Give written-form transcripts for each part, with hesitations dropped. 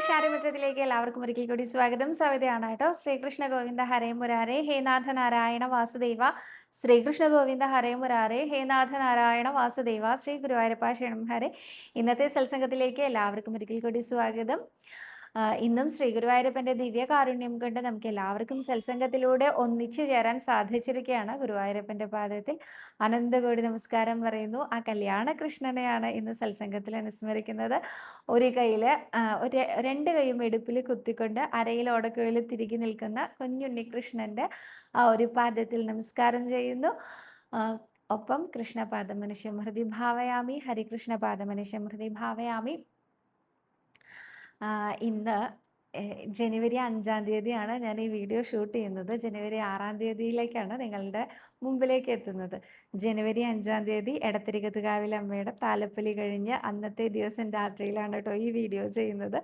ശാരിമിത്രത്തിലേക്ക് എല്ലാവർക്കും ഒരിക്കൽ കൂടി സ്വാഗതം. സവിതയാണ് കേട്ടോ. ശ്രീകൃഷ്ണ ഗോവിന്ദ ഹരേ മുരാരേ ഹേ നാഥ നാരായണ വാസുദേവ. ശ്രീകൃഷ്ണ ഗോവിന്ദ ഹരേ മുരാരേ ഹേ നാഥ നാരായണ വാസുദേവ. ശ്രീ ഗുരുവായൂരപ്പ ശരണം ഹരേ. ഇന്നത്തെ സത്സംഗത്തിലേക്ക് എല്ലാവർക്കും ഒരിക്കൽ കൂടി സ്വാഗതം. ഇന്നും ശ്രീ ഗുരുവായൂരപ്പൻ്റെ ദിവ്യകാരുണ്യം കൊണ്ട് നമുക്ക് എല്ലാവർക്കും സത്സംഗത്തിലൂടെ ഒന്നിച്ചു ചേരാൻ സാധിച്ചിരിക്കുകയാണ്. ഗുരുവായൂരപ്പൻ്റെ പാദത്തിൽ അനന്തകോടി നമസ്കാരം പറയുന്നു. ആ കല്യാണ കൃഷ്ണനെയാണ് ഇന്ന് സത്സംഗത്തിൽ അനുസ്മരിക്കുന്നത്. ഒരു കയ്യിൽ രണ്ട് കൈയും ഇടുപ്പിൽ കുത്തിക്കൊണ്ട് അരയിൽ ഓടക്കുഴയിൽ തിരികെ നിൽക്കുന്ന കുഞ്ഞുണ്ണികൃഷ്ണൻ്റെ ആ ഒരു പാദത്തിൽ നമസ്കാരം ചെയ്യുന്നു. ഒപ്പം കൃഷ്ണപാദമനുഷ്യം ഹൃദി ഭാവയാമി, ഹരികൃഷ്ണ പാദമനുഷ്യം ഹൃദി ഭാവയാമി. ഇന്ന് ജനുവരി 5-ാം തീയതിയാണ് ഞാൻ ഈ വീഡിയോ ഷൂട്ട് ചെയ്യുന്നത്. ജനുവരി 6-ാം തീയതിയിലേക്കാണ് നിങ്ങളുടെ മുമ്പിലേക്ക് എത്തുന്നത്. ജനുവരി 5-ാം തീയതി എടത്തിരികത്തുകാവിലെ അമ്മയുടെ താലപ്പൊലി കഴിഞ്ഞ് അന്നത്തെ ദിവസം രാത്രിയിലാണ് കേട്ടോ ഈ വീഡിയോ ചെയ്യുന്നത്.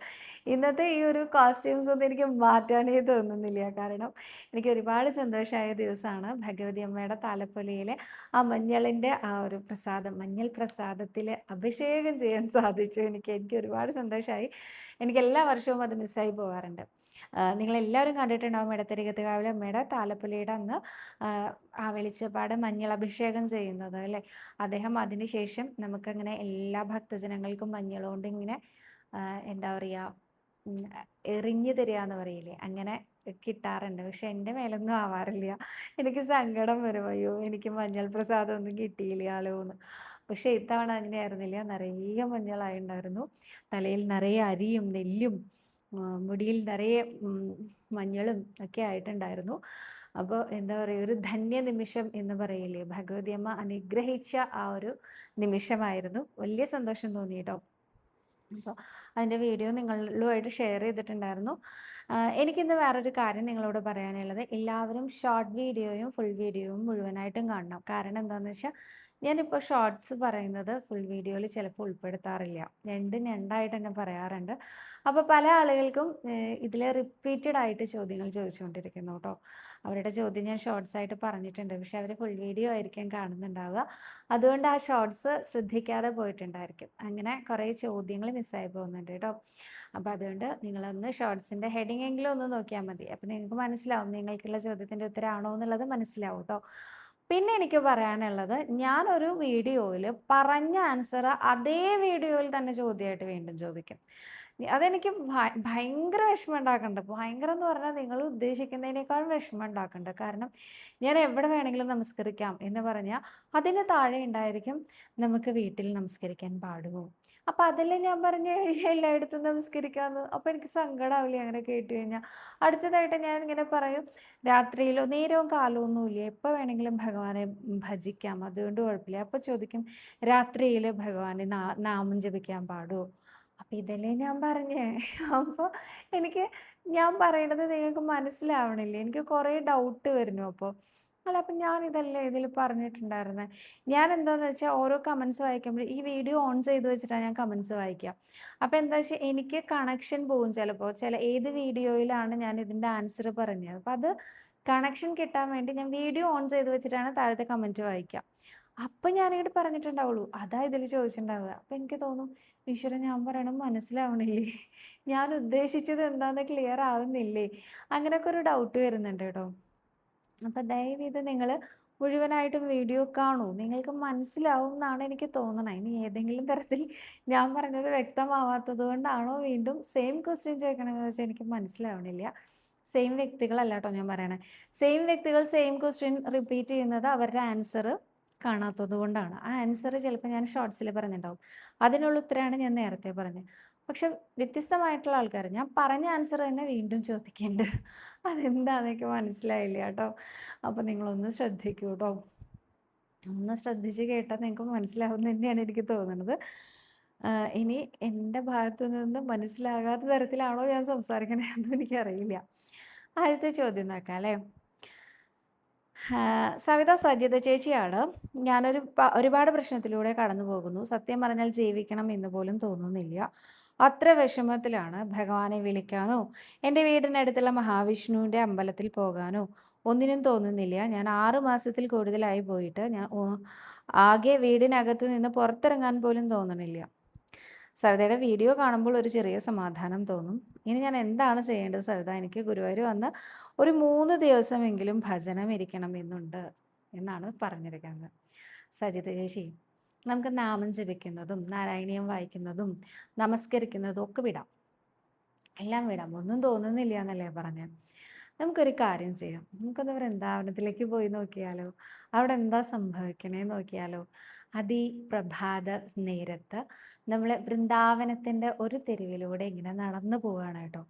ഇന്നത്തെ ഈ ഒരു കോസ്റ്റ്യൂംസ് ഒന്നും എനിക്ക് മാറ്റാനേ തോന്നുന്നില്ല. കാരണം എനിക്ക് ഒരുപാട് സന്തോഷമായ ദിവസമാണ്. ഭഗവതി അമ്മയുടെ താലപ്പൊലിയിൽ ആ മഞ്ഞളിൻ്റെ ആ ഒരു പ്രസാദം, മഞ്ഞൾ പ്രസാദത്തിൽ അഭിഷേകം ചെയ്യാൻ സാധിച്ചു. എനിക്ക് ഒരുപാട് സന്തോഷമായി. എനിക്ക് എല്ലാ വർഷവും അത് മിസ്സായി പോകാറുണ്ട്. നിങ്ങളെല്ലാവരും കണ്ടിട്ടുണ്ടാവും എടത്തിരികത്തുകാവിലെ അമ്മയുടെ താലപ്പൊലിയുടെ അന്ന് ആ വെളിച്ചപ്പാട് മഞ്ഞൾ അഭിഷേകം ചെയ്യുന്നത് അല്ലേ. അദ്ദേഹം അതിനുശേഷം നമുക്കങ്ങനെ എല്ലാ ഭക്തജനങ്ങൾക്കും മഞ്ഞളുകൊണ്ട് ഇങ്ങനെ എന്താ പറയുക, എറിഞ്ഞു തരിക എന്ന് പറയില്ലേ, അങ്ങനെ കിട്ടാറുണ്ട്. പക്ഷെ എൻ്റെ മേലൊന്നും ആവാറില്ല. എനിക്ക് സങ്കടം വരും, അയ്യോ എനിക്ക് മഞ്ഞൾ പ്രസാദം ഒന്നും കിട്ടിയില്ലല്ലോ എന്ന്. പക്ഷെ ഇത്തവണ അങ്ങനെയായിരുന്നില്ല. നിറയെ മഞ്ഞളായിട്ടുണ്ടായിരുന്നു. തലയിൽ നിറയെ അരിയും നെല്ലും മുടിയിൽ നിറയെ മഞ്ഞളും ഒക്കെ ആയിട്ടുണ്ടായിരുന്നു. അപ്പോൾ എന്താ പറയുക, ഒരു ധന്യ നിമിഷം എന്ന് പറയില്ലേ, ഭഗവതി അമ്മ അനുഗ്രഹിച്ച ആ ഒരു നിമിഷമായിരുന്നു. വലിയ സന്തോഷം തോന്നി കേട്ടോ. അപ്പോൾ അതിൻ്റെ വീഡിയോ നിങ്ങളുമായിട്ട് ഷെയർ ചെയ്തിട്ടുണ്ടായിരുന്നു. എനിക്കിന്ന് വേറൊരു കാര്യം നിങ്ങളോട് പറയാനുള്ളത്, എല്ലാവരും ഷോർട്ട് വീഡിയോയും ഫുൾ വീഡിയോയും മുഴുവനായിട്ടും കാണണം. കാരണം എന്താണെന്ന് വെച്ചാൽ ഞാനിപ്പോൾ ഷോർട്സ് പറയുന്നത് ഫുൾ വീഡിയോയിൽ ചിലപ്പോൾ ഉൾപ്പെടുത്താറില്ല. രണ്ടായിട്ട് തന്നെ പറയാറുണ്ട്. അപ്പോൾ പല ആളുകൾക്കും ഇതിൽ റിപ്പീറ്റഡ് ആയിട്ട് ചോദ്യങ്ങൾ ചോദിച്ചുകൊണ്ടിരിക്കുന്നു കേട്ടോ. അവരുടെ ചോദ്യം ഞാൻ ഷോർട്സ് ആയിട്ട് പറഞ്ഞിട്ടുണ്ട്, പക്ഷെ അവർ ഫുൾ വീഡിയോ ആയിരിക്കും കാണുന്നുണ്ടാവുക. അതുകൊണ്ട് ആ ഷോർട്സ് ശ്രദ്ധിക്കാതെ പോയിട്ടുണ്ടായിരിക്കും. അങ്ങനെ കുറേ ചോദ്യങ്ങൾ മിസ്സായി പോകുന്നുണ്ട് കേട്ടോ. അപ്പോൾ അതുകൊണ്ട് നിങ്ങളൊന്ന് ഷോർട്സിൻ്റെ ഹെഡിങ് എങ്കിലും ഒന്ന് നോക്കിയാൽ മതി. അപ്പോൾ നിങ്ങൾക്ക് മനസ്സിലാവും, നിങ്ങൾക്കുള്ള ചോദ്യത്തിൻ്റെ ഉത്തരമാണോ എന്നുള്ളത് മനസ്സിലാവും കേട്ടോ. പിന്നെ എനിക്ക് പറയാനുള്ളത്, ഞാനൊരു വീഡിയോയിൽ പറഞ്ഞ ആൻസർ അതേ വീഡിയോയിൽ തന്നെ ചോദ്യമായിട്ട് വീണ്ടും ചോദിക്കും. അതെനിക്ക് ഭയങ്കര വിഷമം ഉണ്ടാക്കുന്നുണ്ട്. ഭയങ്കരം എന്ന് പറഞ്ഞാൽ നിങ്ങൾ ഉദ്ദേശിക്കുന്നതിനേക്കാൾ വിഷമം ഉണ്ടാക്കുന്നുണ്ട്. കാരണം ഞാൻ എവിടെ വേണമെങ്കിലും നമസ്കരിക്കാം എന്ന് പറഞ്ഞാൽ അതിന് താഴെ ഉണ്ടായിരിക്കും നമുക്ക് വീട്ടിൽ നമസ്കരിക്കാൻ പാടുമോ. അപ്പം അതിൽ ഞാൻ പറഞ്ഞ എല്ലായിടത്തും നമസ്കരിക്കാമെന്ന്. അപ്പോൾ എനിക്ക് സങ്കടമാവില്ലേ അങ്ങനെ കേട്ട് കഴിഞ്ഞാൽ. അടുത്തതായിട്ട് ഞാൻ ഇങ്ങനെ പറയും, രാത്രിയിലോ നേരവും കാലവും ഒന്നുമില്ല, എപ്പോൾ വേണമെങ്കിലും ഭഗവാനെ ഭജിക്കാം, അതുകൊണ്ട് കുഴപ്പമില്ല. അപ്പോൾ ചോദിക്കും, രാത്രിയിൽ ഭഗവാനെ നാമം ജപിക്കാൻ പാടുമോ. അപ്പം ഇതല്ലേ ഞാൻ പറഞ്ഞേ. അപ്പോൾ എനിക്ക് ഞാൻ പറയണത് നിങ്ങൾക്ക് മനസ്സിലാവണില്ലേ. എനിക്ക് കുറേ ഡൗട്ട് വരുന്നു. അപ്പോൾ അല്ല, അപ്പം ഞാൻ ഇതല്ലേ ഇതിൽ പറഞ്ഞിട്ടുണ്ടായിരുന്നത്. ഞാൻ എന്താണെന്ന് വെച്ചാൽ ഓരോ കമൻസ് വായിക്കുമ്പോൾ ഈ വീഡിയോ ഓൺ ചെയ്ത് വെച്ചിട്ടാണ് ഞാൻ കമൻസ് വായിക്കുക. അപ്പോൾ എന്താ വെച്ചാൽ എനിക്ക് കണക്ഷൻ പോകും ചിലപ്പോൾ. ഏത് വീഡിയോയിലാണ് ഞാൻ ഇതിൻ്റെ ആൻസർ പറഞ്ഞത്. അപ്പോൾ അത് കണക്ഷൻ കിട്ടാൻ വേണ്ടി ഞാൻ വീഡിയോ ഓൺ ചെയ്ത് വെച്ചിട്ടാണ് താഴത്തെ കമൻറ്റ് വായിക്കുക. അപ്പം ഞാനിങ്ങോട്ട് പറഞ്ഞിട്ടുണ്ടാവുള്ളൂ, അതാ ഇതിൽ ചോദിച്ചിട്ടുണ്ടാവുക. അപ്പം എനിക്ക് തോന്നും, ഈശ്വരൻ ഞാൻ പറയണം മനസ്സിലാവണില്ലേ, ഞാൻ ഉദ്ദേശിച്ചത് എന്താണെന്ന് ക്ലിയർ ആവുന്നില്ലേ, അങ്ങനെയൊക്കെ ഒരു ഡൗട്ട് വരുന്നുണ്ട് കേട്ടോ. അപ്പം ദയവിത് നിങ്ങൾ മുഴുവനായിട്ടും വീഡിയോ കാണൂ, നിങ്ങൾക്ക് മനസ്സിലാവും എന്നാണ് എനിക്ക് തോന്നണത്. ഇനി ഏതെങ്കിലും തരത്തിൽ ഞാൻ പറഞ്ഞത് വ്യക്തമാവാത്തത് കൊണ്ടാണോ വീണ്ടും സെയിം ക്വസ്റ്റ്യൻ ചോദിക്കണമെന്ന് വെച്ചാൽ എനിക്ക് മനസ്സിലാവണില്ല. സെയിം വ്യക്തികളല്ല കേട്ടോ ഞാൻ പറയണേ. സെയിം വ്യക്തികൾ സെയിം ക്വസ്റ്റ്യൻ റിപ്പീറ്റ് ചെയ്യുന്നത് അവരുടെ ആൻസർ കാണാത്തത് കൊണ്ടാണ്. ആ ആൻസർ ചിലപ്പോൾ ഞാൻ ഷോർട്സിൽ പറഞ്ഞിട്ടുണ്ടാവും, അതിനുള്ള ഉത്തരമാണ് ഞാൻ നേരത്തെ പറഞ്ഞത്. പക്ഷെ വ്യത്യസ്തമായിട്ടുള്ള ആൾക്കാർ ഞാൻ പറഞ്ഞ ആൻസർ തന്നെ വീണ്ടും ചോദിക്കുന്നുണ്ട്. അതെന്താണെന്നൊക്കെ മനസ്സിലായില്ല കേട്ടോ. അപ്പോൾ നിങ്ങളൊന്ന് ശ്രദ്ധിക്കൂ കേട്ടോ. ഒന്ന് ശ്രദ്ധിച്ച് കേട്ടാൽ നിങ്ങൾക്ക് മനസ്സിലാവും തന്നെയാണ് എനിക്ക് തോന്നുന്നത്. ഇനി എൻ്റെ ഭാഗത്തു നിന്ന് മനസ്സിലാകാത്ത തരത്തിലാണോ ഞാൻ സംസാരിക്കണതെന്നും എനിക്കറിയില്ല. ആദ്യത്തെ ചോദ്യം നോക്കാം അല്ലേ. സവിത സജിത ചേച്ചിയാണ്. ഞാനൊരു ഒരുപാട് പ്രശ്നത്തിലൂടെ കടന്നു പോകുന്നു. സത്യം പറഞ്ഞാൽ ജീവിക്കണം എന്ന് പോലും തോന്നുന്നില്ല. അത്ര വിഷമത്തിലാണ്. ഭഗവാനെ വിളിക്കാനോ എൻ്റെ വീടിനടുത്തുള്ള മഹാവിഷ്ണുവിൻ്റെ അമ്പലത്തിൽ പോകാനോ ഒന്നിനും തോന്നുന്നില്ല. ഞാൻ 6 മാസത്തിൽ കൂടുതലായി പോയിട്ട് ഞാൻ ആകെ വീടിനകത്ത് നിന്ന് പുറത്തിറങ്ങാൻ പോലും തോന്നണില്ല. സവിതയുടെ വീഡിയോ കാണുമ്പോൾ ഒരു ചെറിയ സമാധാനം തോന്നും. ഇനി ഞാൻ എന്താണ് ചെയ്യേണ്ടത് സവിത? എനിക്ക് ഗുരുവായൂർ വന്ന് ഒരു 3 ദിവസമെങ്കിലും ഭജനം ഇരിക്കണം എന്നുണ്ട് എന്നാണ് പറഞ്ഞിരിക്കുന്നത്. സജിത ചേച്ചി, നമുക്ക് നാമം ജപിക്കുന്നതും നാരായണീയം വായിക്കുന്നതും നമസ്കരിക്കുന്നതും ഒക്കെ വിടാം, എല്ലാം വിടാം, ഒന്നും തോന്നുന്നില്ല എന്നല്ലേ പറഞ്ഞത്. നമുക്കൊരു കാര്യം ചെയ്യാം, നമുക്കൊന്ന് വൃന്ദാവനത്തിലേക്ക് പോയി നോക്കിയാലോ? അവിടെ എന്താ സംഭവിക്കണേ നോക്കിയാലോ? പ്രഭാത നേരത്ത് നമ്മൾ വൃന്ദാവനത്തിൻ്റെ ഒരു തെരുവിലൂടെ ഇങ്ങനെ നടന്നു പോവുകയാണ് കേട്ടോ.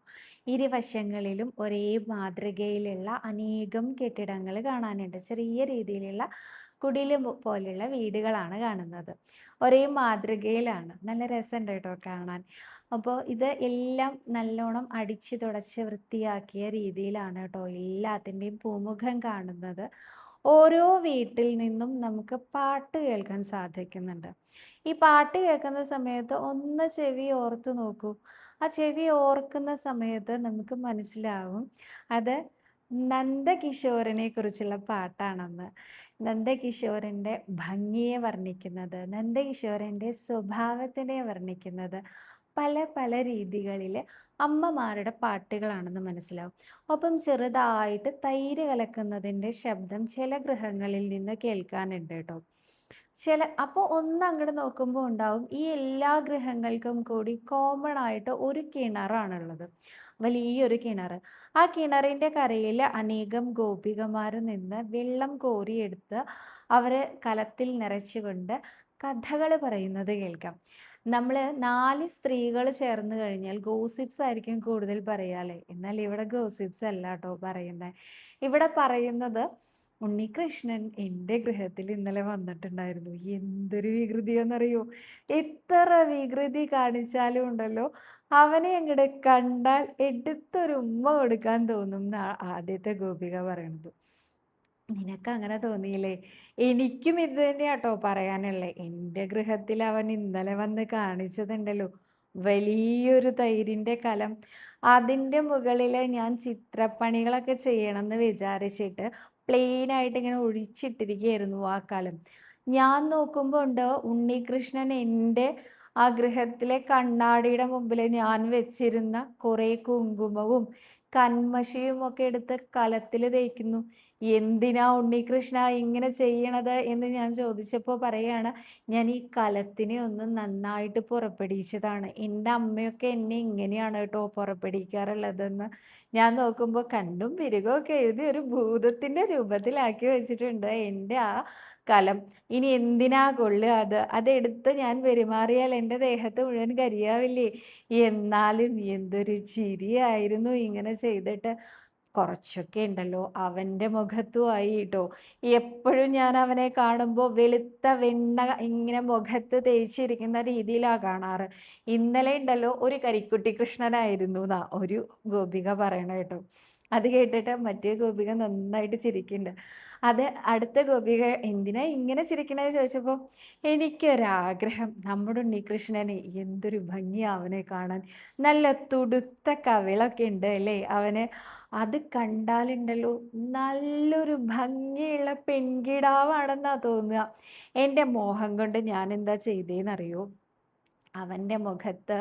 ഇരുവശങ്ങളിലും ഒരേ മാതൃകയിലുള്ള അനേകം കെട്ടിടങ്ങൾ കാണാനുണ്ട്. ചെറിയ രീതിയിലുള്ള കുടില് പോലെയുള്ള വീടുകളാണ് കാണുന്നത്. ഒരേ മാതൃകയിലാണ്. നല്ല രസമുണ്ട് കേട്ടോ കാണാൻ. അപ്പോൾ ഇത് എല്ലാം നല്ലോണം അടിച്ചു തുടച്ച് വൃത്തിയാക്കിയ രീതിയിലാണ് കേട്ടോ എല്ലാത്തിൻ്റെയും പൂമുഖം കാണുന്നത്. ഓരോ വീട്ടിൽ നിന്നും നമുക്ക് പാട്ട് കേൾക്കാൻ സാധിക്കുന്നുണ്ട്. ഈ പാട്ട് കേൾക്കുന്ന സമയത്ത് ഒന്ന് ചെവി ഓർത്ത് നോക്കൂ. ആ ചെവി ഓർക്കുന്ന സമയത്ത് നമുക്ക് മനസ്സിലാവും അത് നന്ദകിശോരനെ കുറിച്ചുള്ള പാട്ടാണെന്ന്. നന്ദകിശോരൻ്റെ ഭംഗിയെ വർണ്ണിക്കുന്നത്, നന്ദകിശോരൻ്റെ സ്വഭാവത്തിനെ വർണ്ണിക്കുന്നത് പല പല രീതികളിൽ അമ്മമാരുടെ പാട്ടുകളാണെന്ന് മനസ്സിലാവും. ഒപ്പം ചെറുതായിട്ട് തൈര് കലക്കുന്നതിൻ്റെ ശബ്ദം ചില ഗൃഹങ്ങളിൽ നിന്ന് കേൾക്കാനുണ്ട് കേട്ടോ. അപ്പോൾ ഒന്ന് അങ്ങോട്ട് നോക്കുമ്പോൾ ഉണ്ടാവും ഈ എല്ലാ ഗൃഹങ്ങൾക്കും കൂടി കോമൺ ആയിട്ട് ഒരു കിണറാണുള്ളത്, വലിയൊരു കിണർ. ആ കിണറിൻ്റെ കരയിൽ അനേകം ഗോപികമാർ നിന്ന് വെള്ളം കോരിയെടുത്ത് അവർ കലത്തിൽ നിറച്ചുകൊണ്ട് കഥകൾ പറയുന്നത് കേൾക്കാം. നമ്മൾ 4 സ്ത്രീകൾ ചേർന്ന് കഴിഞ്ഞാൽ ഗോസിപ്സ് ആയിരിക്കും കൂടുതൽ പറയാല്ലേ. എന്നാൽ ഇവിടെ ഗോസിപ്സ് അല്ല കേട്ടോ പറയുന്നത്. ഇവിടെ പറയുന്നത് ഉണ്ണികൃഷ്ണൻ എൻ്റെ ഗൃഹത്തിൽ ഇന്നലെ വന്നിട്ടുണ്ടായിരുന്നു. എന്തൊരു വികൃതിയെന്നറിയോ? എത്ര വികൃതി കാണിച്ചാലും ഉണ്ടല്ലോ, അവനെ അങ്ങോട്ട് കണ്ടാൽ എടുത്തൊരു ഉമ്മ കൊടുക്കാൻ തോന്നും എന്നാ ആദ്യത്തെ ഗോപിക പറയണത്. നിനക്ക് അങ്ങനെ തോന്നിയില്ലേ? എനിക്കും ഇത് തന്നെയാട്ടോ പറയാനുള്ളത്. എൻ്റെ ഗൃഹത്തിൽ അവൻ ഇന്നലെ വന്ന് കാണിച്ചതുണ്ടല്ലോ, വലിയൊരു തൈരിൻ്റെ കലം. അതിൻ്റെ മുകളിൽ ഞാൻ ചിത്രപ്പണികളൊക്കെ ചെയ്യണമെന്ന് വിചാരിച്ചിട്ട് പ്ലെയിനായിട്ട് ഇങ്ങനെ ഒഴിച്ചിട്ടിരിക്കുകയായിരുന്നു ആ കലം. ഞാൻ നോക്കുമ്പോൾ ഉണ്ട് ഉണ്ണികൃഷ്ണൻ എൻ്റെ ആ ഗൃഹത്തിലെ കണ്ണാടിയുടെ മുമ്പിൽ ഞാൻ വെച്ചിരുന്ന കുറേ കുങ്കുമവും കന്മഷിയും ഒക്കെ എടുത്ത് കലത്തിൽ തേക്കുന്നു. എന്തിനാ ഉണ്ണികൃഷ്ണ ഇങ്ങനെ ചെയ്യണത് എന്ന് ഞാൻ ചോദിച്ചപ്പോൾ പറയാണ്, ഞാൻ ഈ കലത്തിനെ ഒന്ന് നന്നായിട്ട് പുറപ്പെടിച്ചതാണ്. എൻ്റെ അമ്മയൊക്കെ എന്നെ ഇങ്ങനെയാണ് കേട്ടോ പുറപ്പെടിക്കാറുള്ളതെന്ന്. ഞാൻ നോക്കുമ്പോൾ കണ്ടും പിരുകമൊക്കെ എഴുതി ഒരു ഭൂതത്തിൻ്റെ രൂപത്തിലാക്കി വെച്ചിട്ടുണ്ട് എൻ്റെ ആ കലം. ഇനി എന്തിനാ കൊള്ളുക അതെടുത്ത് ഞാൻ പെരുമാറിയാൽ എൻ്റെ ദേഹത്ത് മുഴുവൻ കരിയാവില്ലേ? എന്നാലും എന്തൊരു ചിരിയായിരുന്നു ഇങ്ങനെ ചെയ്തിട്ട്. കുറച്ചൊക്കെ ഉണ്ടല്ലോ അവൻ്റെ മുഖത്തുമായി കേട്ടോ. എപ്പോഴും ഞാൻ അവനെ കാണുമ്പോൾ വെളുത്ത വെണ്ണ ഇങ്ങനെ മുഖത്ത് തേച്ചിരിക്കുന്ന രീതിയിലാണ് കാണാറ്. ഇന്നലെ ഉണ്ടല്ലോ ഒരു കരിക്കുട്ടി കൃഷ്ണനായിരുന്നു എന്നാ ഒരു ഗോപിക പറയണ കേട്ടോ. അത് കേട്ടിട്ട് മറ്റേ ഗോപിക നന്നായിട്ട് ചിരിക്കുന്നുണ്ട്. അത് അടുത്ത ഗോപിക എന്തിനാ ഇങ്ങനെ ചിരിക്കണത് ചോദിച്ചപ്പോൾ എനിക്കൊരാഗ്രഹം, നമ്മുടെ ഉണ്ണികൃഷ്ണനെ എന്തൊരു ഭംഗിയാണ് അവനെ കാണാൻ. നല്ല തുടുത്ത കവിളൊക്കെ ഉണ്ട് അല്ലേ അവന്. അത് കണ്ടാലുണ്ടല്ലോ നല്ലൊരു ഭംഗിയുള്ള പെൺകിടാവാണെന്നാ തോന്നുക. എൻ്റെ മോഹം കൊണ്ട് ഞാൻ എന്താ ചെയ്തേന്നറിയോ? അവൻ്റെ മുഖത്ത്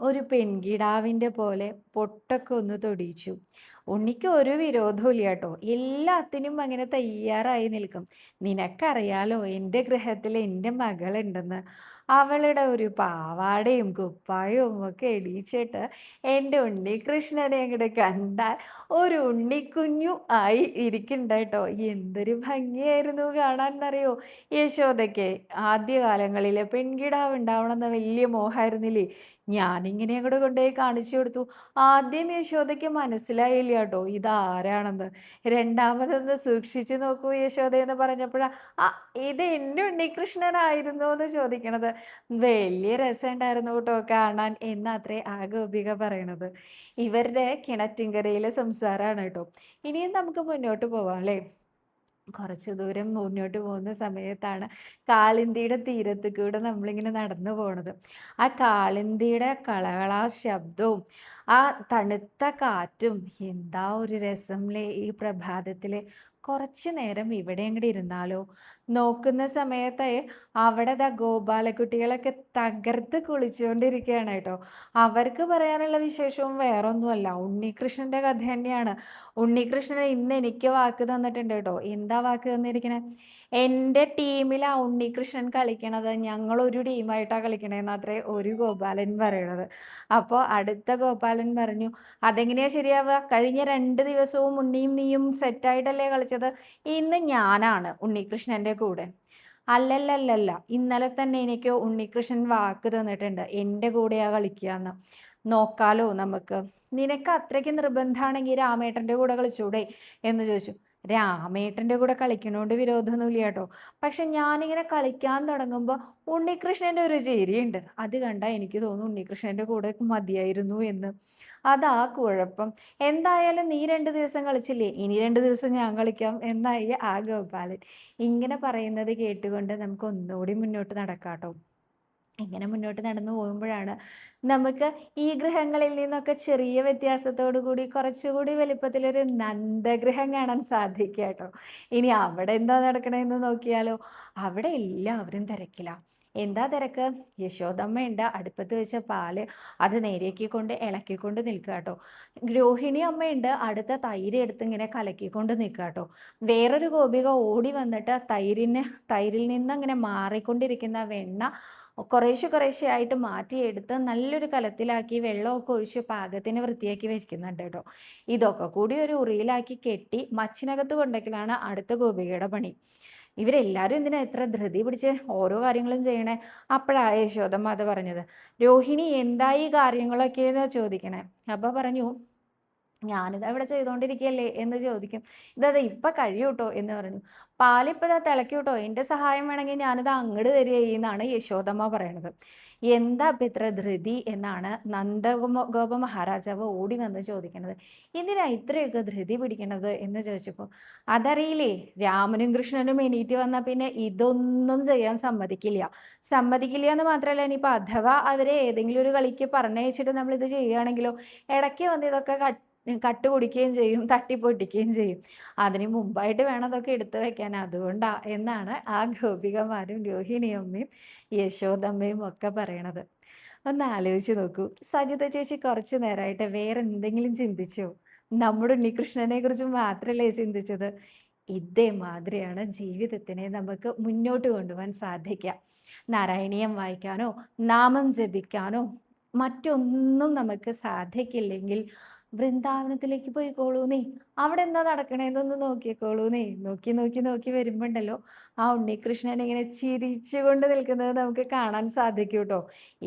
ഒരു പെൺകിടാവിൻ്റെ പോലെ പൊട്ടൊക്കെ ഒന്ന് തൊടിയിച്ചു. ഉണ്ണിക്ക് ഒരു വിരോധവും ഇല്ല കേട്ടോ, എല്ലാത്തിനും അങ്ങനെ തയ്യാറായി നിൽക്കും. നിനക്കറിയാലോ എൻ്റെ ഗൃഹത്തിൽ എൻ്റെ മകളുണ്ടെന്ന്. അവളുടെ ഒരു പാവാടയും കുപ്പായവും ഒക്കെ ഇടിച്ചിട്ട് എൻ്റെ ഉണ്ണികൃഷ്ണനെ അങ്ങോട്ട് കണ്ടാൽ ഒരു ഉണ്ണിക്കുഞ്ഞു ആയി ഇരിക്കുന്നുണ്ട് കേട്ടോ. എന്തൊരു ഭംഗിയായിരുന്നു കാണാൻ എന്നറിയോ? യശോദയ്ക്ക് ആദ്യകാലങ്ങളിൽ പെൺകിടാവ് ഉണ്ടാവണമെന്ന് വലിയ മോഹമായിരുന്നില്ലേ? ഞാനിങ്ങനെ അങ്ങോട്ട് കൊണ്ടുപോയി കാണിച്ചു കൊടുത്തു. ആദ്യം യശോദയ്ക്ക് മനസ്സിലായില്ല കേട്ടോ ഇതാരാണെന്ന്. രണ്ടാമതൊന്ന് സൂക്ഷിച്ചു നോക്കൂ യശോദ എന്ന് പറഞ്ഞപ്പോഴാണ് ആ ഇത് എൻ്റെ ഉണ്ണികൃഷ്ണനായിരുന്നു എന്ന് ചോദിക്കണത്. വലിയ രസമുണ്ടായിരുന്നു കേട്ടോ കാണാൻ എന്നത്രേ ആ ഗോപിക പറയണത്. ഇവരുടെ കിണറ്റിൻകരയിലെ സംസാരമാണ് കേട്ടോ. ഇനിയും നമുക്ക് മുന്നോട്ട് പോവാം അല്ലേ? കുറച്ച് ദൂരം മുന്നോട്ട് പോകുന്ന സമയത്താണ് കാളിന്തിയുടെ തീരത്ത് കൂടെ നമ്മളിങ്ങനെ നടന്നു പോണത്. ആ കാളിന്തിയുടെ കളകളാ ശബ്ദവും ആ തണുത്ത കാറ്റും എന്താ ഒരു രസമല്ലേ ഈ പ്രഭാതത്തിൽ. കുറച്ചു നേരം ഇവിടെ അങ്ങോട്ട് ഇരുന്നാലോ? നോക്കുന്ന സമയത്ത് അവിടെ ദാ ഗോപാലകുട്ടികളൊക്കെ തകർത്ത് കുളിച്ചുകൊണ്ടിരിക്കുകയാണ് കേട്ടോ. അവർക്ക് പറയാനുള്ള വിശേഷവും വേറൊന്നുമല്ല. ഉണ്ണികൃഷ്ണന്റെ കഥ തന്നെയാണ്. ഉണ്ണികൃഷ്ണൻ ഇന്ന് എനിക്ക് വാക്ക് തന്നിട്ടുണ്ട് കേട്ടോ. എന്താ വാക്ക് തന്നിരിക്കണേ? എൻ്റെ ടീമിലാ ഉണ്ണികൃഷ്ണൻ കളിക്കണത്. ഞങ്ങളൊരു ടീമായിട്ടാ കളിക്കണേന്നത്രേ ഒരു ഗോപാലൻ പറയണത്. അപ്പോൾ അടുത്ത ഗോപാലൻ പറഞ്ഞു, അതെങ്ങനെയാ ശരിയാവുക? കഴിഞ്ഞ 2 ദിവസവും ഉണ്ണിയും നീയും സെറ്റായിട്ടല്ലേ കളിച്ചത്? ഇന്ന് ഞാനാണ് ഉണ്ണികൃഷ്ണൻ്റെ കൂടെ. അല്ലല്ലല്ലല്ല, ഇന്നലെ തന്നെ എനിക്ക് ഉണ്ണികൃഷ്ണൻ വാക്ക് തന്നിട്ടുണ്ട് എൻ്റെ കൂടെയാ കളിക്കുകയെന്ന്. നോക്കാലോ നമുക്ക്. നിനക്ക് അത്രയ്ക്ക് നിർബന്ധമാണെങ്കിൽ രാമേട്ടൻ്റെ കൂടെ കളിച്ചൂടെ എന്ന് ചോദിച്ചു. രാമേട്ടൻ്റെ കൂടെ കളിക്കണോണ്ട് വിരോധമൊന്നുമില്ല കേട്ടോ. പക്ഷെ ഞാനിങ്ങനെ കളിക്കാൻ തുടങ്ങുമ്പോൾ ഉണ്ണികൃഷ്ണൻ്റെ ഒരു ചിരിയുണ്ട്. അത് കണ്ടാൽ എനിക്ക് തോന്നുന്നു ഉണ്ണികൃഷ്ണൻ്റെ കൂടെ മതിയായിരുന്നു എന്ന്. അതാ കുഴപ്പം. എന്തായാലും നീ 2 ദിവസം കളിച്ചില്ലേ, ഇനി 2 ദിവസം ഞാൻ കളിക്കാം എന്നായി ആ ഗോപാലൻ. ഇങ്ങനെ പറയുന്നത് കേട്ടുകൊണ്ട് നമുക്ക് ഒന്നുകൂടി മുന്നോട്ട് നടക്കാട്ടോ. ഇങ്ങനെ മുന്നോട്ട് നടന്നു പോകുമ്പോഴാണ് നമുക്ക് ഈ ഗ്രഹങ്ങളിൽ നിന്നൊക്കെ ചെറിയ വ്യത്യാസത്തോടു കൂടി കുറച്ചുകൂടി വലിപ്പത്തിലൊരു നന്ദഗ്രഹം കാണാൻ സാധിക്കുക കേട്ടോ. ഇനി അവിടെ എന്താ നടക്കണതെന്ന് നോക്കിയാലോ. അവിടെ എല്ലാവരും തിരക്കില്ല. എന്താ തിരക്ക്? യശോദമ്മയുണ്ട് അടുപ്പത്ത് വെച്ച പാല് അത് നേരെയാക്കിക്കൊണ്ട് ഇളക്കിക്കൊണ്ട് നിൽക്കുക കേട്ടോ. രോഹിണി അമ്മയുണ്ട് അടുത്ത തൈര് എടുത്ത് ഇങ്ങനെ കലക്കിക്കൊണ്ട് നിൽക്കുക കേട്ടോ. വേറൊരു ഗോപിക ഓടി വന്നിട്ട് തൈരിൽ നിന്ന് ഇങ്ങനെ മാറിക്കൊണ്ടിരിക്കുന്ന വെണ്ണ കുറേശ്ശെ ആയിട്ട് മാറ്റിയെടുത്ത് നല്ലൊരു കലത്തിലാക്കി വെള്ളമൊക്കെ ഒഴിച്ച് പാകത്തിന് വൃത്തിയാക്കി വെക്കുന്നുണ്ട് കേട്ടോ. ഇതൊക്കെ കൂടി ഒരു ഉറിയിലാക്കി കെട്ടി മച്ചിനകത്ത് കൊണ്ടൊക്കെയാണ് അടുത്ത ഗോപികയുടെ പണി. ഇവരെല്ലാവരും എന്തിനാ എത്ര ധൃതി പിടിച്ച് ഓരോ കാര്യങ്ങളും ചെയ്യണേ? അപ്പോഴാണ് യശോദമ്മ അത് പറഞ്ഞത്. രോഹിണി എന്തായി കാര്യങ്ങളൊക്കെയെന്ന് ചോദിക്കണേ. അപ്പോൾ പറഞ്ഞു, ഞാനിതാ ഇവിടെ ചെയ്തുകൊണ്ടിരിക്കുകയല്ലേ എന്ന് ചോദിക്കും. ഇതത് ഇപ്പം കഴിയൂട്ടോ എന്ന് പറഞ്ഞു. പാലിപ്പോൾ ഇതാ തിളക്കൂട്ടോ, എൻ്റെ സഹായം വേണമെങ്കിൽ ഞാനിത് അങ്ങോട്ട് തരികയെന്നാണ് യശോദമ്മ പറയണത്. എന്താ ഇപ്പം ഇത്ര ധൃതി എന്നാണ് ഗോപ മഹാരാജാവ് ഓടി വന്ന് ചോദിക്കണത്. എന്തിനാ ഇത്രയൊക്കെ ധൃതി പിടിക്കണത് എന്ന് ചോദിച്ചപ്പോൾ, അതറിയില്ലേ, രാമനും കൃഷ്ണനും എണീറ്റ് വന്നാൽ പിന്നെ ഇതൊന്നും ചെയ്യാൻ സമ്മതിക്കില്ല എന്ന് മാത്രമല്ല, ഇനിയിപ്പോൾ അഥവാ അവരെ ഏതെങ്കിലും ഒരു കളിക്ക് പറഞ്ഞയച്ചിട്ട് നമ്മളിത് ചെയ്യുകയാണെങ്കിലോ ഇടയ്ക്ക് വന്ന് ഇതൊക്കെ കട്ട് കുടിക്കുകയും ചെയ്യും, തട്ടിപ്പൊട്ടിക്കുകയും ചെയ്യും. അതിന് മുമ്പായിട്ട് വേണം അതൊക്കെ എടുത്തു വെക്കാൻ. അതുകൊണ്ടാ എന്നാണ് ആ ഗോപികമാരും രോഹിണിയമ്മയും യശോദമ്മയും ഒക്കെ പറയണത്. ഒന്ന് ആലോചിച്ച് നോക്കൂ. സജിത ചേച്ചി കുറച്ച് നേരമായിട്ട് വേറെ എന്തെങ്കിലും ചിന്തിച്ചോ? നമ്മുടെ ഉണ്ണികൃഷ്ണനെ കുറിച്ച് മാത്രമല്ലേ ചിന്തിച്ചത്? ഇതേമാതിരിയാണ് ജീവിതത്തിനെ നമുക്ക് മുന്നോട്ട് കൊണ്ടുപോകാൻ സാധിക്കുക. നാരായണീയം വായിക്കാനോ നാമം ജപിക്കാനോ മറ്റൊന്നും നമുക്ക് സാധിക്കില്ലെങ്കിൽ വൃന്ദാവനത്തിലേക്ക് പോയിക്കോളൂ നീ. അവിടെ എന്താ നടക്കണേന്നൊന്ന് നോക്കിക്കോളൂ നീ. നോക്കി വരുമ്പോണ്ടല്ലോ ആ ഉണ്ണികൃഷ്ണൻ ഇങ്ങനെ ചിരിച്ചുകൊണ്ട് നിൽക്കുന്നത് നമുക്ക് കാണാൻ സാധിക്കും കേട്ടോ.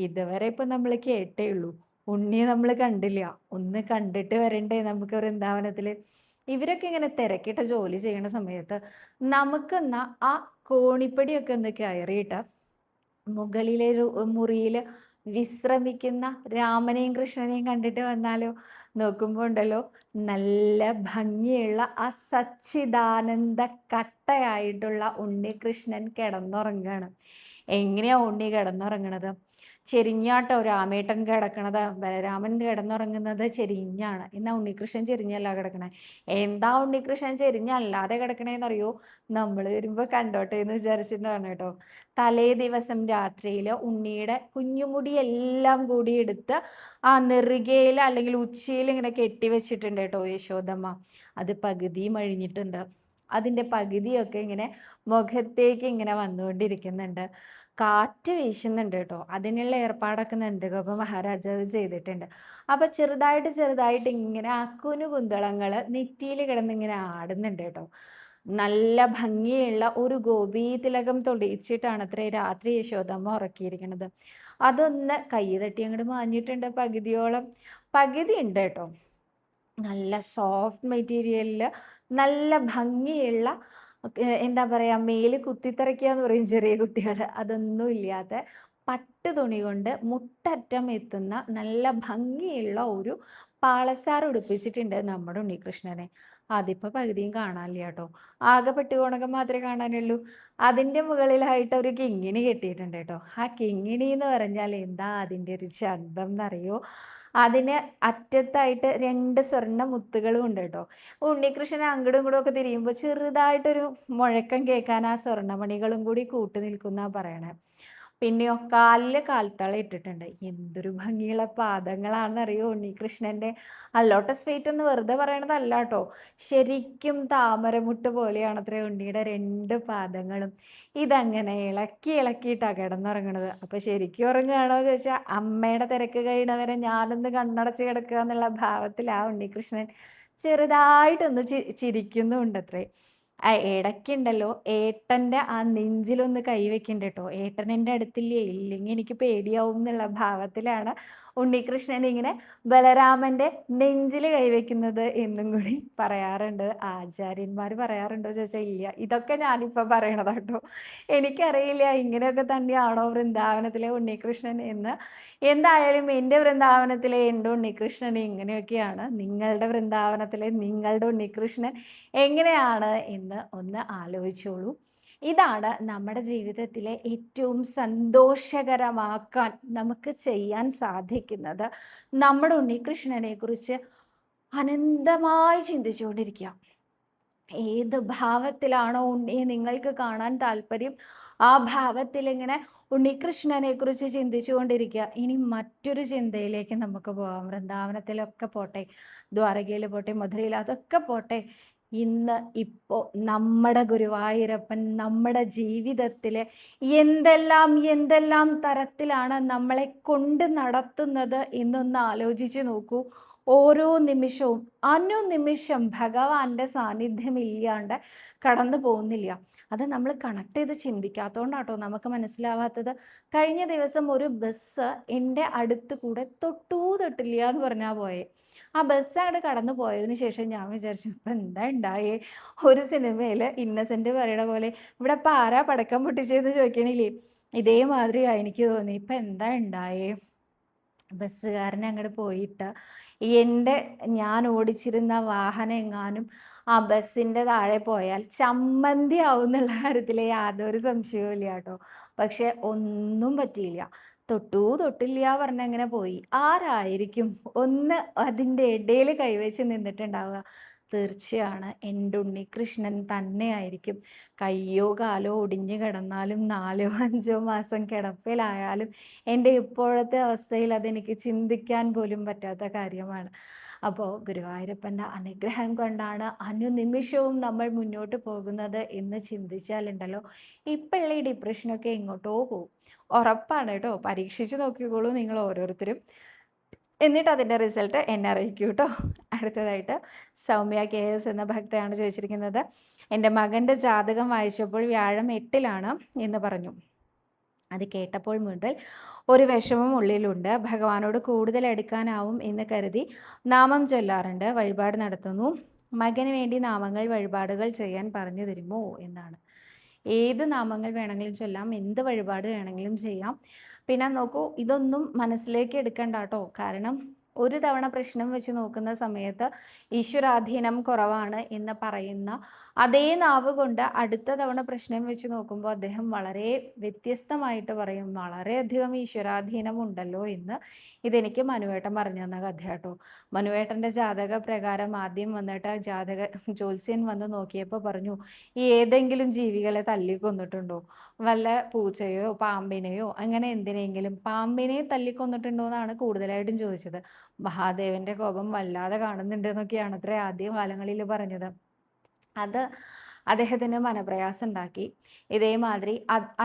ഇതുവരെ ഇപ്പം നമ്മൾ കേട്ടേ ഉള്ളൂ, ഉണ്ണിയെ നമ്മൾ കണ്ടില്ല. ഒന്ന് കണ്ടിട്ട് വരണ്ടേ നമുക്ക് വൃന്ദാവനത്തിൽ. ഇവരൊക്കെ ഇങ്ങനെ തിരക്കിട്ട ജോലി ചെയ്യണ സമയത്ത് നമുക്കെന്നാ ആ കോണിപ്പടിയൊക്കെ ഒന്ന് കയറിയിട്ട് മുകളിലെ മുറിയിൽ വിശ്രമിക്കുന്ന രാമനെയും കൃഷ്ണനെയും കണ്ടിട്ട് വന്നാലോ? നോക്കുമ്പോൾ ഉണ്ടല്ലോ നല്ല ഭംഗിയുള്ള ആ സച്ചിദാനന്ദ കട്ടയായിട്ടുള്ള ഉണ്ണികൃഷ്ണൻ കിടന്നുറങ്ങുകയാണ്. എങ്ങനെയാ ഉണ്ണി കിടന്നുറങ്ങണത്? ചെരിഞ്ഞാട്ടോ രാമേട്ടൻ കിടക്കണത്. ബലരാമൻ കിടന്നുറങ്ങുന്നത് ചെരിഞ്ഞാണ്. എന്നാൽ ഉണ്ണികൃഷ്ണൻ ചെരിഞ്ഞല്ല കിടക്കണേ. എന്താ ഉണ്ണികൃഷ്ണൻ ചെരിഞ്ഞല്ലാതെ കിടക്കണേന്നറിയോ? നമ്മൾ വരുമ്പോൾ കണ്ടോട്ടെ എന്ന് വിചാരിച്ചിട്ടാണ് കേട്ടോ. തലേ ദിവസം രാത്രിയിൽ ഉണ്ണിയുടെ കുഞ്ഞുമുടിയെല്ലാം കൂടി എടുത്ത് ആ നെറുകയിൽ അല്ലെങ്കിൽ ഉച്ചിയിൽ ഇങ്ങനെ കെട്ടിവെച്ചിട്ടുണ്ട് കേട്ടോ യശോദമ്മ. അത് പകുതിയും അഴിഞ്ഞിട്ടുണ്ട്. അതിൻ്റെ പകുതിയൊക്കെ ഇങ്ങനെ മുഖത്തേക്ക് ഇങ്ങനെ വന്നുകൊണ്ടിരിക്കുന്നുണ്ട്. കാറ്റ് വീശുന്നുണ്ട് കേട്ടോ. അതിനുള്ള ഏർപ്പാടൊക്കെ നന്ദഗോപ മഹാരാജാവ് ചെയ്തിട്ടുണ്ട്. അപ്പം ചെറുതായിട്ട് ഇങ്ങനെ ആ കുനുകുന്തളങ്ങൾ നെറ്റിയിൽ കിടന്നിങ്ങനെ ആടുന്നുണ്ട് കേട്ടോ. നല്ല ഭംഗിയുള്ള ഒരു ഗോപീ തിലകം തൊടിയിച്ചിട്ടാണ് അത്രേ രാത്രി യശോദമ്മ ഉറക്കിയിരിക്കുന്നത്. അതൊന്ന് കൈ തട്ടി അങ്ങോട്ട് മാഞ്ഞിട്ടുണ്ട്. പകുതി ഉണ്ട് കേട്ടോ. നല്ല സോഫ്റ്റ് മെറ്റീരിയലിൽ നല്ല ഭംഗിയുള്ള എന്താ പറയുക, മേല് കുത്തിത്തറയ്ക്കുക എന്ന് പറയും ചെറിയ കുട്ടികൾ, അതൊന്നും ഇല്ലാത്ത പട്ട് തുണി കൊണ്ട് മുട്ടറ്റം എത്തുന്ന നല്ല ഭംഗിയുള്ള ഒരു പാളസാർ ഉടുപ്പിച്ചിട്ടുണ്ട് നമ്മുടെ ഉണ്ണികൃഷ്ണനെ. അതിപ്പോൾ പകുതിയും കാണാനില്ല കേട്ടോ. ആകെ പെട്ടുകോണകം മാത്രമേ കാണാനുള്ളൂ. അതിൻ്റെ മുകളിലായിട്ട് ഒരു കിങ്ങിണി കെട്ടിയിട്ടുണ്ട് കേട്ടോ. ആ കിങ്ങിണി എന്ന് പറഞ്ഞാൽ എന്താ അതിൻ്റെ ഒരു ചന്തം എന്നറിയോ? അതിന് അറ്റത്തായിട്ട് 2 സ്വർണ്ണ മുത്തുകളും ഉണ്ട് കേട്ടോ. ഉണ്ണികൃഷ്ണൻ അങ്ങടും ഇങ്ങടും ഒക്കെ തിരിയുമ്പോൾ ചെറുതായിട്ടൊരു മുഴക്കം കേൾക്കാൻ ആ സ്വർണ്ണമണികളും കൂടി കൂട്ടു നിൽക്കുന്നാ പറയണേ. പിന്നെയോ കാലില് കാൽത്തള ഇട്ടിട്ടുണ്ട്. എന്തൊരു ഭംഗിയുള്ള പാദങ്ങളാണെന്നറിയോ ഉണ്ണികൃഷ്ണന്റെ. ആ ലോട്ടസ് ഫീറ്റ് എന്ന് വെറുതെ പറയണതല്ല കേട്ടോ. ശരിക്കും താമരമുട്ട് പോലെയാണത്രേ ഉണ്ണിയുടെ 2 പാദങ്ങളും. ഇതങ്ങനെ ഇളക്കി ഇളക്കിയിട്ടാ കിടന്നുറങ്ങണത്. അപ്പൊ ശരിക്കും ഉറങ്ങുകയാണോ ചോദിച്ചാൽ അമ്മയുടെ തിരക്ക് കഴിയണവരെ ഞാനൊന്ന് കണ്ണടച്ച് കിടക്കുക എന്നുള്ള ഭാവത്തിലാ ഉണ്ണികൃഷ്ണൻ ചെറുതായിട്ടൊന്ന് ചിരിക്കുന്നുണ്ടത്രേ. ഇടയ്ക്കുണ്ടല്ലോ ഏട്ടൻ്റെ ആ നെഞ്ചിലൊന്ന് കൈവയ്ക്കുന്നുണ്ട് കേട്ടോ. ഏട്ടൻ എൻ്റെ അടുത്തില്ലേ, ഇല്ലെങ്കിൽ എനിക്ക് പേടിയാവും എന്നുള്ള ഭാവത്തിലാണ് ഉണ്ണികൃഷ്ണൻ ഇങ്ങനെ ബലരാമൻ്റെ നെഞ്ചിൽ കൈവയ്ക്കുന്നത് എന്നും കൂടി പറയാറുണ്ട്. ആചാര്യന്മാർ പറയാറുണ്ടോ ചോദിച്ചാൽ ഇല്ല. ഇതൊക്കെ ഞാനിപ്പോൾ പറയണതാ കേട്ടോ. എനിക്കറിയില്ല ഇങ്ങനെയൊക്കെ തന്നെയാണോ വൃന്ദാവനത്തിലെ ഉണ്ണികൃഷ്ണൻ എന്ന്. എന്തായാലും എൻ്റെ വൃന്ദാവനത്തിലെ എൻ്റെ ഉണ്ണികൃഷ്ണൻ ഇങ്ങനെയൊക്കെയാണ്. നിങ്ങളുടെ വൃന്ദാവനത്തിലെ നിങ്ങളുടെ ഉണ്ണികൃഷ്ണൻ എങ്ങനെയാണ് എന്ന് ഒന്ന് ആലോചിച്ചോളൂ. ഇതാണ് നമ്മുടെ ജീവിതത്തിലെ ഏറ്റവും സന്തോഷകരമാക്കാൻ നമുക്ക് ചെയ്യാൻ സാധിക്കുന്നത്. നമ്മുടെ ഉണ്ണികൃഷ്ണനെ കുറിച്ച് അനന്തമായി ചിന്തിച്ചുകൊണ്ടിരിക്കുക. ഏത് ഭാവത്തിലാണോ ഉണ്ണിയെ നിങ്ങൾക്ക് കാണാൻ താല്പര്യം, ആ ഭാവത്തിൽ ഇങ്ങനെ ഉണ്ണികൃഷ്ണനെ കുറിച്ച് ചിന്തിച്ചുകൊണ്ടിരിക്കുക. ഇനി മറ്റൊരു ചിന്തയിലേക്ക് നമുക്ക് പോകാം. വൃന്ദാവനത്തിലൊക്കെ പോട്ടെ, ദ്വാരകയിൽ പോട്ടെ, മധുരയിൽ അതൊക്കെ പോട്ടെ. ഇന്ന് ഇപ്പോൾ നമ്മുടെ ഗുരുവായൂരപ്പൻ നമ്മുടെ ജീവിതത്തിൽ എന്തെല്ലാം എന്തെല്ലാം തരത്തിലാണ് നമ്മളെ കൊണ്ട് നടത്തുന്നത് എന്നൊന്ന് ആലോചിച്ച് നോക്കൂ. ഓരോ നിമിഷവും അനുനിമിഷം ഭഗവാന്റെ സാന്നിധ്യമില്ലാണ്ട് കടന്നു പോകുന്നില്ല. അത് നമ്മൾ കണക്ട് ചെയ്ത് ചിന്തിക്കാത്തതുകൊണ്ടാട്ടോ നമുക്ക് മനസ്സിലാവാത്തത്. കഴിഞ്ഞ ദിവസം ഒരു ബസ് എൻ്റെ അടുത്ത് കൂടെ തൊട്ടില്ല എന്ന് പറഞ്ഞാൽ പോയേ. ആ ബസ് അങ്ങോട്ട് കടന്നു പോയതിന് ശേഷം ഞാൻ വിചാരിച്ചു ഇപ്പം എന്താ ഉണ്ടായേ. ഒരു സിനിമയിൽ ഇന്നസെൻ്റ് പറയണ പോലെ ഇവിടെ ഇപ്പം ആരാ പടക്കം പൊട്ടിച്ചതെന്ന് ചോദിക്കണില്ലേ, ഇതേമാതിരിയാണ് എനിക്ക് തോന്നി. ഇപ്പം എന്താ ഉണ്ടായേ. ബസ്സുകാരൻ അങ്ങോട്ട് പോയിട്ട് ഞാൻ ഓടിച്ചിരുന്ന വാഹനം എങ്ങാനും ആ ബസ്സിൻ്റെ താഴെ പോയാൽ ചമ്മന്തി ആവും എന്നുള്ള കാര്യത്തിൽ യാതൊരു സംശയവും ഇല്ല കേട്ടോ. പക്ഷെ ഒന്നും പറ്റിയില്ല. തൊട്ടില്ല പറഞ്ഞ അങ്ങനെ പോയി. ആരായിരിക്കും ഒന്ന് അതിൻ്റെ ഇടയിൽ കൈവച്ച് നിന്നിട്ടുണ്ടാവുക? തീർച്ചയാണ് എൻ്റെ ഉണ്ണികൃഷ്ണൻ തന്നെയായിരിക്കും. കയ്യോ കാലോ ഒടിഞ്ഞു കിടന്നാലും 4-5 മാസം കിടപ്പിലായാലും എൻ്റെ ഇപ്പോഴത്തെ അവസ്ഥയിൽ അതെനിക്ക് ചിന്തിക്കാൻ പോലും പറ്റാത്ത കാര്യമാണ്. അപ്പോൾ ഗുരുവായൂരപ്പൻ്റെ അനുഗ്രഹം കൊണ്ടാണ് അനുനിമിഷവും നമ്മൾ മുന്നോട്ട് പോകുന്നത് എന്ന് ചിന്തിച്ചാലുണ്ടല്ലോ ഇപ്പോഴുള്ള ഈ ഡിപ്രഷനൊക്കെ എങ്ങോട്ടോ പോകും. ഉറപ്പാണ് കേട്ടോ. പരീക്ഷിച്ച് നോക്കിക്കോളൂ നിങ്ങൾ ഓരോരുത്തരും. എന്നിട്ട് അതിൻ്റെ റിസൾട്ട് എന്നെ അറിയിക്കൂ കേട്ടോ. അടുത്തതായിട്ട് സൗമ്യ KS എന്ന ഭക്തയാണ് ചോദിച്ചിരിക്കുന്നത്. എൻ്റെ മകൻ്റെ ജാതകം വായിച്ചപ്പോൾ വ്യാഴം 8-ലാണ് എന്ന് പറഞ്ഞു. അത് കേട്ടപ്പോൾ മുതൽ ഒരു വിഷമം ഉള്ളിലുണ്ട്. ഭഗവാനോട് കൂടുതൽ അടുക്കാനാവും എന്ന് കരുതി നാമം ചൊല്ലാറുണ്ട്, വഴിപാട് നടത്തുന്നു. മകന് വേണ്ടി നാമങ്ങൾ വഴിപാടുകൾ ചെയ്യാൻ പറഞ്ഞു തരുമോ എന്നാണ്. ഏത് നാമങ്ങൾ വേണമെങ്കിലും ചൊല്ലാം, എന്ത് വഴിപാട് വേണമെങ്കിലും ചെയ്യാം. പിന്നെ നോക്കൂ, ഇതൊന്നും മനസ്സിലേക്ക് എടുക്കണ്ട കേട്ടോ. കാരണം ഒരു തവണ പ്രശ്നം വെച്ച് നോക്കുന്ന സമയത്ത് ഈശ്വരാധീനം കുറവാണ് എന്ന് പറയുന്ന അതേ നാവ് കൊണ്ട് അടുത്ത തവണ പ്രശ്നം വെച്ച് നോക്കുമ്പോൾ അദ്ദേഹം വളരെ വ്യത്യസ്തമായിട്ട് പറയും, വളരെയധികം ഈശ്വരാധീനം ഉണ്ടല്ലോ എന്ന്. ഇതെനിക്ക് മനുവേട്ടൻ പറഞ്ഞു തന്ന കഥ കേട്ടോ. മനുവേട്ടൻ്റെ ജാതക പ്രകാരം ആദ്യം വന്നിട്ട് ജ്യോത്സ്യൻ വന്ന് നോക്കിയപ്പോൾ പറഞ്ഞു, ഈ ഏതെങ്കിലും ജീവികളെ തല്ലിക്കൊന്നിട്ടുണ്ടോ? വല്ല പൂച്ചയോ പാമ്പിനെയോ അങ്ങനെ എന്തിനെങ്കിലും. പാമ്പിനെ തല്ലിക്കൊന്നിട്ടുണ്ടോ എന്നാണ് കൂടുതലായിട്ടും ചോദിച്ചത്. മഹാദേവന്റെ കോപം വല്ലാതെ കാണുന്നുണ്ട് എന്നൊക്കെയാണ് അത്ര ആദ്യ കാലങ്ങളിൽ പറഞ്ഞത്. അത് അദ്ദേഹത്തിന് മനപ്രയാസം ഉണ്ടാക്കി. ഇതേമാതിരി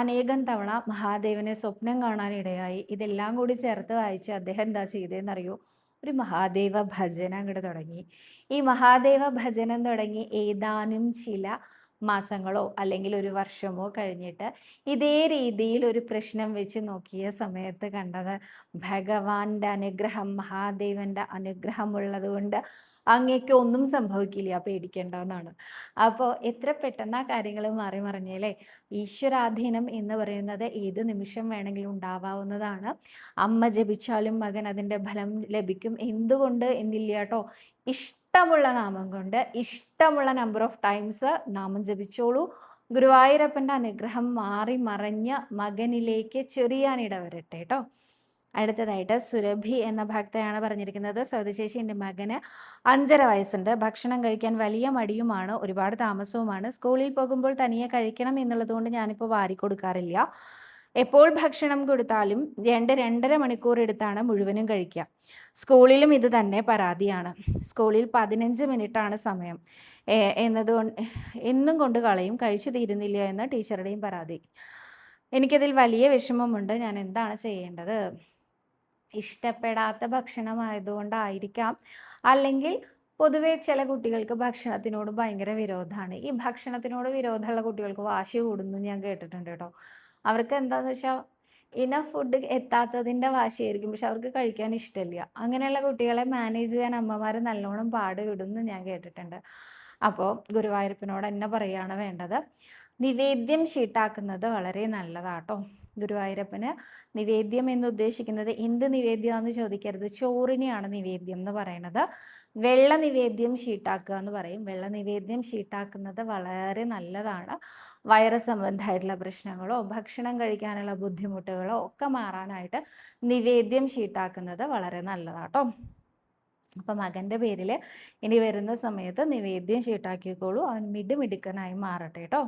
അനേകം തവണ മഹാദേവനെ സ്വപ്നം കാണാനിടയായി. ഇതെല്ലാം കൂടി ചേർത്ത് വായിച്ച് അദ്ദേഹം എന്താ ചെയ്തതെന്നറിയോ? ഒരു മഹാദേവ ഭജന അങ്ങോട്ട് തുടങ്ങി. ഈ മഹാദേവ ഭജനം തുടങ്ങി ഏതാനും ചില മാസങ്ങളോ അല്ലെങ്കിൽ ഒരു വർഷമോ കഴിഞ്ഞിട്ട് ഇതേ രീതിയിൽ ഒരു പ്രശ്നം വെച്ച് നോക്കിയ സമയത്ത് കണ്ടത് ഭഗവാന്റെ അനുഗ്രഹം, മഹാദേവന്റെ അനുഗ്രഹമുള്ളത് കൊണ്ട് അങ്ങേക്ക് ഒന്നും സംഭവിക്കില്ല, പേടിക്കേണ്ട എന്നാണ്. അപ്പോൾ എത്ര പെട്ടെന്ന് ആ കാര്യങ്ങൾ മാറി മറിഞ്ഞല്ലേ. ഈശ്വരാധീനം എന്ന് പറയുന്നത് ഏത് നിമിഷം വേണമെങ്കിലും ഉണ്ടാവാവുന്നതാണ്. അമ്മ ജപിച്ചാലും മകൻ അതിൻ്റെ ഫലം ലഭിക്കും. എന്തുകൊണ്ട് എന്നില്ല കേട്ടോ. ഇഷ്ടമുള്ള നാമം കൊണ്ട് ഇഷ്ടമുള്ള നമ്പർ ഓഫ് ടൈംസ് നാമം ജപിച്ചോളൂ. ഗുരുവായൂരപ്പൻ്റെ അനുഗ്രഹം മാറി മറഞ്ഞ മകനിലേക്ക് ചൊരിയാനിട വരട്ടെ കേട്ടോ. അടുത്തതായിട്ട് സുരഭി എന്ന ഭക്തയാണ് പറഞ്ഞിരിക്കുന്നത്. സൗദി ചേച്ചി, എൻ്റെ മകന് 5.5 വയസ്സുണ്ട്. ഭക്ഷണം കഴിക്കാൻ വലിയ മടിയുമാണ്, ഒരുപാട് താമസവുമാണ്. സ്കൂളിൽ പോകുമ്പോൾ തനിയെ കഴിക്കണം എന്നുള്ളതുകൊണ്ട് ഞാനിപ്പോൾ വാരി കൊടുക്കാറില്ല. എപ്പോൾ ഭക്ഷണം കൊടുത്താലും 2-2.5 മണിക്കൂർ എടുത്താണ് മുഴുവനും കഴിക്കുക. സ്കൂളിലും ഇത് തന്നെ പരാതിയാണ്. സ്കൂളിൽ 15 മിനിറ്റാണ് സമയം എന്നതുകൊണ്ട് എന്നും കൊണ്ട് കളയും, കഴിച്ചു തീരുന്നില്ല എന്ന് ടീച്ചറുടെയും പരാതി. എനിക്കതിൽ വലിയ വിഷമമുണ്ട്. ഞാൻ എന്താണ് ചെയ്യേണ്ടത്? ഇഷ്ടപ്പെടാത്ത ഭക്ഷണമായതുകൊണ്ടായിരിക്കാം, അല്ലെങ്കിൽ പൊതുവെ ചില കുട്ടികൾക്ക് ഭക്ഷണത്തിനോട് ഭയങ്കര വിരോധമാണ്. ഈ ഭക്ഷണത്തിനോട് വിരോധമുള്ള കുട്ടികൾക്ക് വാശി കൂടുന്നു ഞാൻ കേട്ടിട്ടുണ്ട് കേട്ടോ. അവർക്ക് എന്താണെന്ന് വെച്ചാൽ ഇനഫ് ഫുഡ് എത്താത്തതിൻ്റെ വാശിയായിരിക്കും, പക്ഷെ അവർക്ക് കഴിക്കാൻ ഇഷ്ടമില്ല. അങ്ങനെയുള്ള കുട്ടികളെ മാനേജ് ചെയ്യാൻ അമ്മമാർ നല്ലോണം പാടുവിടുന്നു ഞാൻ കേട്ടിട്ടുണ്ട്. അപ്പോൾ ഗുരുവായൂരപ്പനോട് എന്നെ പറയുകയാണ് വേണ്ടത്. നിവേദ്യം ഷീട്ടാക്കുന്നത് വളരെ നല്ലതാട്ടോ. ഗുരുവായൂരപ്പന് നിവേദ്യം എന്ന് ഉദ്ദേശിക്കുന്നത് എന്ത് നിവേദ്യമാണെന്ന് ചോദിക്കരുത്, ചോറിനെയാണ് നിവേദ്യം എന്ന് പറയുന്നത്. വെള്ള നിവേദ്യം ഷീട്ടാക്കുക എന്ന് പറയും. വെള്ള നിവേദ്യം ഷീട്ടാക്കുന്നത് വളരെ നല്ലതാണ്. വയറ് സംബന്ധമായിട്ടുള്ള പ്രശ്നങ്ങളോ ഭക്ഷണം കഴിക്കാനുള്ള ബുദ്ധിമുട്ടുകളോ ഒക്കെ മാറാനായിട്ട് നിവേദ്യം ഷീട്ടാക്കുന്നത് വളരെ നല്ലതാട്ടോ. അപ്പം മകൻ്റെ പേരിൽ ഇനി വരുന്ന സമയത്ത് നിവേദ്യം ഷീട്ടാക്കിക്കോളൂ, അവൻ മിടുമിടുക്കനായി മാറട്ടെ കേട്ടോ.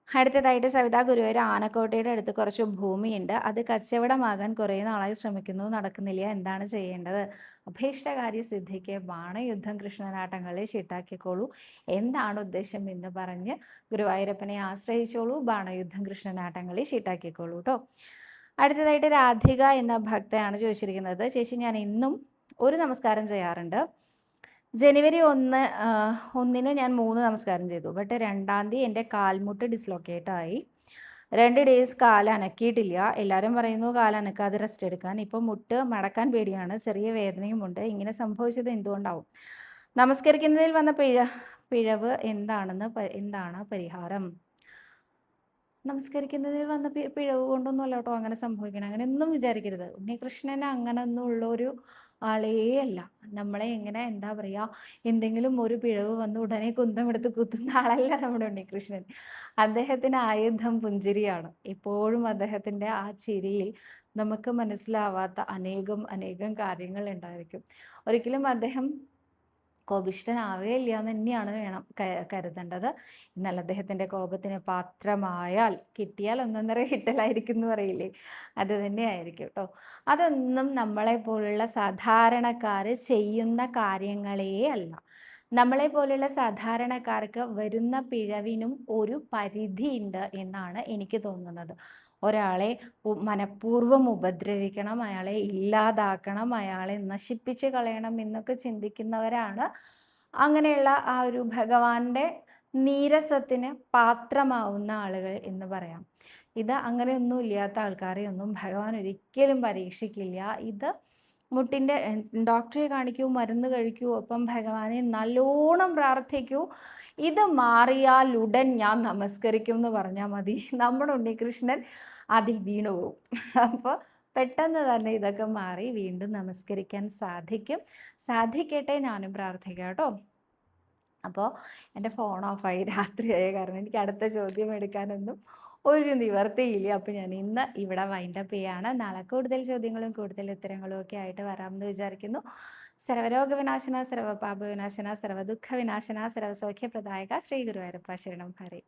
അടുത്തതായിട്ട് സവിതാ, ഗുരുവായൂർ ആനക്കോട്ടയുടെ അടുത്ത് കുറച്ച് ഭൂമിയുണ്ട്, അത് കച്ചവടമാകാൻ കുറേ നാളായി ശ്രമിക്കുന്നു, നടക്കുന്നില്ല, എന്താണ് ചെയ്യേണ്ടത്? അഭീഷ്ടകാര്യ സിദ്ധിക്ക് ബാണയുദ്ധം കൃഷ്ണനാട്ടങ്ങളിൽ ഷീട്ടാക്കിക്കോളൂ, എന്താണ് ഉദ്ദേശം എന്ന് പറഞ്ഞ് ഗുരുവായൂരപ്പനെ ആശ്രയിച്ചോളൂ, ബാണയുദ്ധം കൃഷ്ണനാട്ടങ്ങളിൽ ഷീട്ടാക്കിക്കോളൂ കേട്ടോ. അടുത്തതായിട്ട് രാധിക എന്ന ഭക്തയാണ് ചോദിച്ചിരിക്കുന്നത്. ചേച്ചി, ഞാൻ ഇന്നും ഒരു നമസ്കാരം ചെയ്യാറുണ്ട്. ജനുവരി 1-ന് ഞാൻ 3 നമസ്കാരം ചെയ്തു. ബട്ട് 2-ാം തീയതി എൻ്റെ കാൽമുട്ട് ഡിസ്ലൊക്കേറ്റായി. 2 ഡേയ്സ് കാലനക്കിയിട്ടില്ല. എല്ലാവരും പറയുന്നു കാലനക്കാതെ റെസ്റ്റ് എടുക്കാൻ. ഇപ്പം മുട്ട് മടക്കാൻ പേടിയാണ്, ചെറിയ വേദനയുമുണ്ട്. ഇങ്ങനെ സംഭവിച്ചത് എന്തുകൊണ്ടാവും? നമസ്കരിക്കുന്നതിൽ വന്ന പിഴവ് എന്താണ് പരിഹാരം? നമസ്കരിക്കുന്നതിൽ വന്ന പിഴവ് കൊണ്ടൊന്നുമല്ല കേട്ടോ അങ്ങനെ സംഭവിക്കണം. അങ്ങനെയൊന്നും വിചാരിക്കരുത്. ഉണ്ണികൃഷ്ണൻ അങ്ങനെയൊന്നും ഉള്ളൊരു ആളേ അല്ല. നമ്മളെ എങ്ങനെ എന്താ പറയുക, എന്തെങ്കിലും ഒരു പിഴവ് വന്ന് ഉടനെ കുന്തമെടുത്ത് കുത്തുന്ന ആളല്ല നമ്മുടെ ഉണ്ണികൃഷ്ണൻ. അദ്ദേഹത്തിന് ആയുധം പുഞ്ചിരിയാണ്. എപ്പോഴും അദ്ദേഹത്തിൻ്റെ ആ ചിരിയിൽ നമുക്ക് മനസ്സിലാവാത്ത അനേകം കാര്യങ്ങൾ ഉണ്ടായിരിക്കും. ഒരിക്കലും അദ്ദേഹം കോപിഷ്ഠനാവുകയില്ല എന്ന് തന്നെയാണ് കരുതേണ്ടത്. എന്നാൽ അദ്ദേഹത്തിൻ്റെ കോപത്തിന് പാത്രമായാൽ കിട്ടിയാൽ 1.5 കിട്ടലായിരിക്കും എന്ന് പറയില്ലേ, അത് തന്നെയായിരിക്കും കേട്ടോ. അതൊന്നും നമ്മളെ പോലുള്ള സാധാരണക്കാർ ചെയ്യുന്ന കാര്യങ്ങളേ അല്ല. നമ്മളെ പോലുള്ള സാധാരണക്കാർക്ക് വരുന്ന പിഴവിനും ഒരു പരിധിയുണ്ട് എന്നാണ് എനിക്ക് തോന്നുന്നത്. ഒരാളെ മനഃപൂർവ്വം ഉപദ്രവിക്കണം, അയാളെ ഇല്ലാതാക്കണം, അയാളെ നശിപ്പിച്ച് കളയണം എന്നൊക്കെ ചിന്തിക്കുന്നവരാണ് അങ്ങനെയുള്ള ആ ഒരു ഭഗവാന്റെ നീരസത്തിന് പാത്രമാവുന്ന ആളുകൾ എന്ന് പറയാം. ഇത് അങ്ങനെയൊന്നും ഇല്ലാത്ത ആൾക്കാരെ ഒന്നും ഭഗവാൻ ഒരിക്കലും പരീക്ഷിക്കില്ല. ഇത് മുട്ടിൻ്റെ ഡോക്ടറെ കാണിക്കൂ, മരുന്ന് കഴിക്കൂ, ഒപ്പം ഭഗവാനെ നല്ലോണം പ്രാർത്ഥിക്കൂ. ഇത് മാറിയാൽ ഉടൻ ഞാൻ നമസ്കരിക്കും എന്ന് പറഞ്ഞാൽ മതി, നമ്മുടെ ഉണ്ണികൃഷ്ണൻ അതിൽ വീണു പോകും. അപ്പോൾ പെട്ടെന്ന് തന്നെ ഇതൊക്കെ മാറി വീണ്ടും നമസ്കരിക്കാൻ സാധിക്കട്ടെ. ഞാനും പ്രാർത്ഥിക്കാം കേട്ടോ. അപ്പോൾ എൻ്റെ ഫോൺ ഓഫായി, രാത്രിയായ കാരണം എനിക്ക് അടുത്ത ചോദ്യം എടുക്കാനൊന്നും ഒരു നിവർത്തിയില്ല. അപ്പോൾ ഞാൻ ഇന്ന് ഇവിടെ വൈൻഡപ്പ് ചെയ്യാണ്. നാളെ കൂടുതൽ ചോദ്യങ്ങളും കൂടുതൽ ഉത്തരങ്ങളും ഒക്കെ ആയിട്ട് വരാമെന്ന് വിചാരിക്കുന്നു. സർവരോഗവിനാശന, സർവപാപവിനാശന, സർവദുഃഖവിനാശന, സർവസൗഖ്യപ്രദായക ശ്രീ ഗുരുവായൂരപ്പ ശരണം ഹരേ.